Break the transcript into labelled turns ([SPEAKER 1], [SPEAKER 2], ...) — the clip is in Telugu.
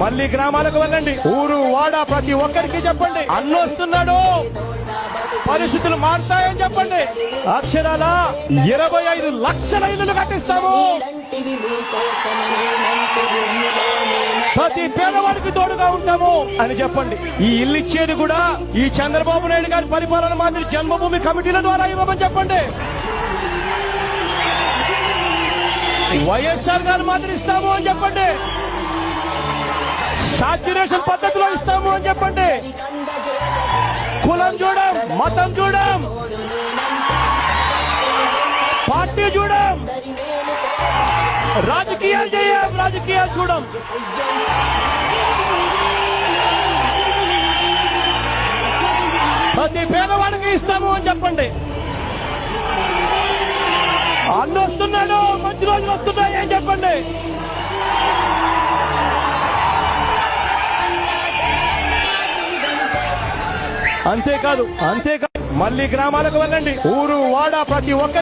[SPEAKER 1] మళ్ళీ గ్రామాలకు వెళ్ళండి. ఊరు వాడ ప్రతి ఒక్కరికి చెప్పండి, అన్నొస్తున్నాడు, పరిస్థితులు మారుతాయని చెప్పండి. అక్షరాల 25 లక్షల ఇల్లులు కట్టిస్తాము. ప్రతి పేదవాడికి తోడుగా ఉంటాము అని చెప్పండి. ఈ ఇల్లు ఇచ్చేది కూడా ఈ చంద్రబాబు నాయుడు గారి పరిపాలన మాదిరి జన్మభూమి కమిటీల ద్వారా ఇవ్వమని చెప్పండి. వైఎస్ఆర్ గారు మాత్రం ఇస్తాము అని చెప్పండి. సాచ్యురేషన్ పద్ధతిలో ఇస్తాము అని చెప్పండి. కులం చూడం, మతం చూడం, పార్టీ చూడం, రాజకీయాలు చేయం, రాజకీయాలు చూడం. ప్రతి పేదవాడికి ఇస్తాము అని చెప్పండి. అన్న వస్తున్నాడు, మంచి రోజులు వస్తున్నాయి అని చెప్పండి. అంతేకాదు మళ్ళీ గ్రామాలకు వెళ్ళండి. ఊరు వాడ ప్రతి ఒక్క